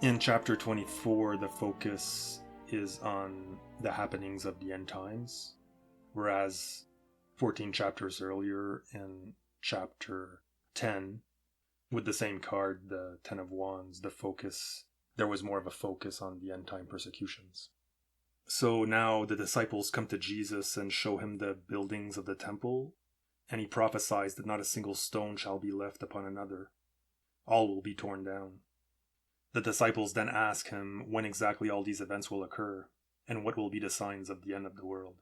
In chapter 24, the focus is on the happenings of the end times, whereas 14 chapters earlier in chapter 10, with the same card, the Ten of Wands, there was more of a focus on the end time persecutions. So now the disciples come to Jesus and show him the buildings of the temple, and he prophesies that not a single stone shall be left upon another. All will be torn down. The disciples then ask him when exactly all these events will occur, and what will be the signs of the end of the world.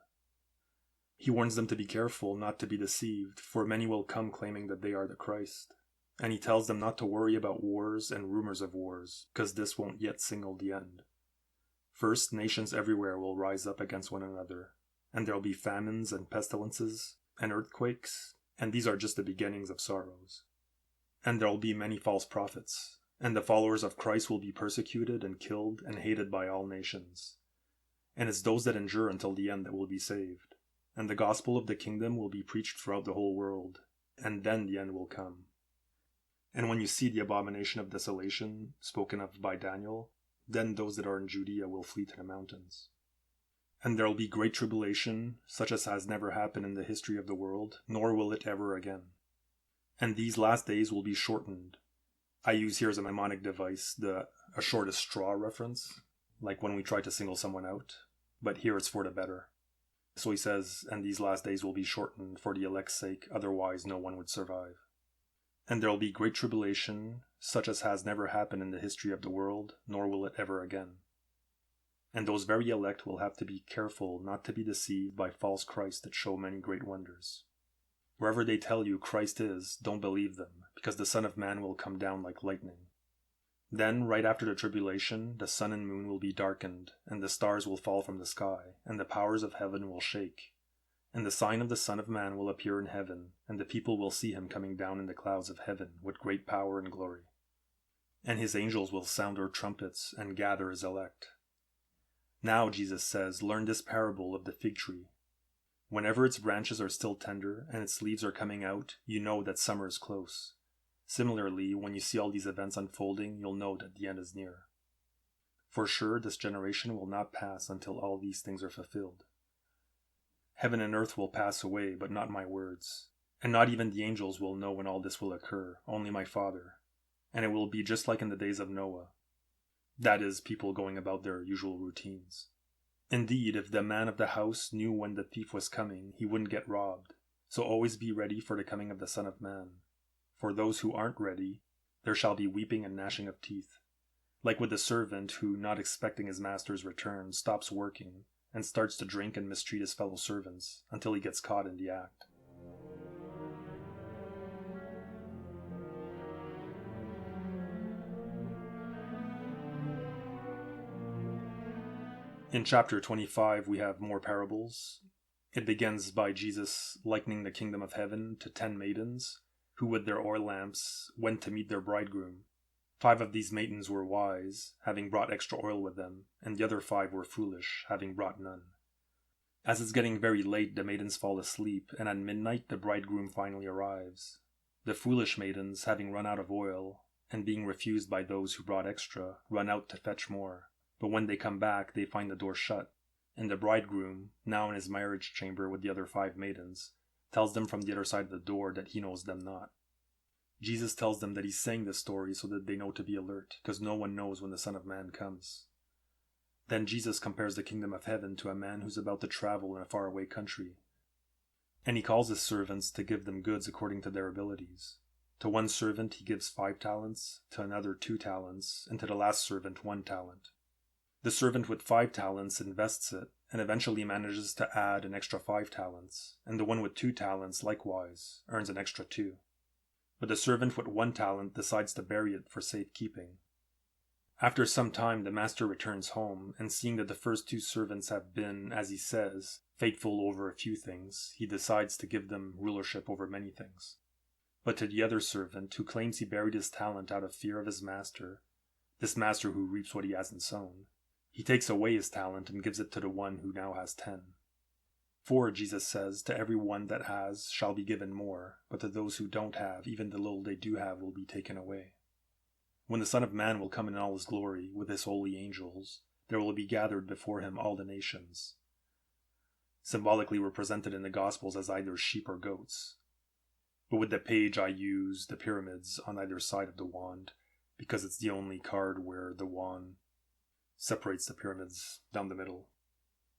He warns them to be careful not to be deceived, for many will come claiming that they are the Christ. And he tells them not to worry about wars and rumors of wars, because this won't yet signal the end. First, nations everywhere will rise up against one another, and there will be famines and pestilences and earthquakes, and these are just the beginnings of sorrows. And there will be many false prophets, and the followers of Christ will be persecuted and killed and hated by all nations. And it's those that endure until the end that will be saved. And the gospel of the kingdom will be preached throughout the whole world, and then the end will come. And when you see the abomination of desolation spoken of by Daniel, then those that are in Judea will flee to the mountains. And there will be great tribulation, such as has never happened in the history of the world, nor will it ever again. And these last days will be shortened. I use here as a mnemonic device a shortest straw reference, like when we try to single someone out, but here it's for the better. So he says, and these last days will be shortened for the elect's sake, otherwise no one would survive. And there will be great tribulation, such as has never happened in the history of the world, nor will it ever again. And those very elect will have to be careful not to be deceived by false Christs that show many great wonders. Wherever they tell you Christ is, don't believe them, because the Son of Man will come down like lightning. Then, right after the tribulation, the sun and moon will be darkened, and the stars will fall from the sky, and the powers of heaven will shake. And the sign of the Son of Man will appear in heaven, and the people will see him coming down in the clouds of heaven with great power and glory. And his angels will sound their trumpets and gather his elect. Now, Jesus says, learn this parable of the fig tree. Whenever its branches are still tender and its leaves are coming out, you know that summer is close. Similarly, when you see all these events unfolding, you'll know that the end is near. For sure, this generation will not pass until all these things are fulfilled. Heaven and earth will pass away, but not my words. And not even the angels will know when all this will occur, only my Father. And it will be just like in the days of Noah. That is, people going about their usual routines. Indeed, if the man of the house knew when the thief was coming, he wouldn't get robbed. So always be ready for the coming of the Son of Man. For those who aren't ready, there shall be weeping and gnashing of teeth. Like with the servant who, not expecting his master's return, stops working and starts to drink and mistreat his fellow servants until he gets caught in the act. In chapter 25, we have more parables. It begins by Jesus likening the kingdom of heaven to 10 maidens, who with their oil lamps went to meet their bridegroom. 5 of these maidens were wise, having brought extra oil with them, and the other 5 were foolish, having brought none. As it's getting very late, the maidens fall asleep, and at midnight the bridegroom finally arrives. The foolish maidens, having run out of oil, and being refused by those who brought extra, run out to fetch more. But when they come back, they find the door shut, and the bridegroom, now in his marriage chamber with the other 5 maidens, tells them from the other side of the door that he knows them not. Jesus tells them that he's saying this story so that they know to be alert, because no one knows when the Son of Man comes. Then Jesus compares the kingdom of heaven to a man who's about to travel in a faraway country. And he calls his servants to give them goods according to their abilities. To one servant he gives 5 talents, to another 2 talents, and to the last servant 1 talent. The servant with 5 talents invests it, and eventually manages to add an extra 5 talents, and the one with 2 talents likewise earns an extra 2. But the servant with 1 talent decides to bury it for safekeeping. After some time, the master returns home, and seeing that the first 2 servants have been, as he says, faithful over a few things, he decides to give them rulership over many things. But to the other servant, who claims he buried his talent out of fear of his master, this master who reaps what he hasn't sown, he takes away his talent and gives it to the one who now has 10. For, Jesus says, to every one that has shall be given more, but to those who don't have, even the little they do have will be taken away. When the Son of Man will come in all his glory with his holy angels, there will be gathered before him all the nations, symbolically represented in the Gospels as either sheep or goats. But with the page I use the pyramids on either side of the wand, because it's the only card where the wand separates the pyramids down the middle.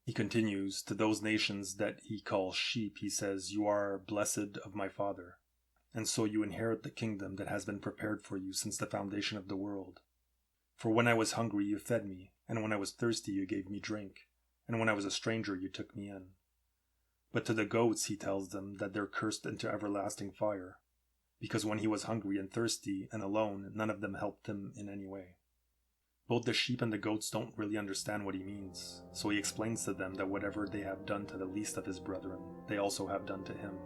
He continues, to those nations that he calls sheep, he says, "You are blessed of my Father, and so you inherit the kingdom that has been prepared for you since the foundation of the world. For when I was hungry, you fed me, and when I was thirsty, you gave me drink, and when I was a stranger, you took me in." But to the goats he tells them that they're cursed into everlasting fire, because when he was hungry and thirsty and alone, none of them helped him in any way. Both the sheep and the goats don't really understand what he means, so he explains to them that whatever they have done to the least of his brethren, they also have done to him.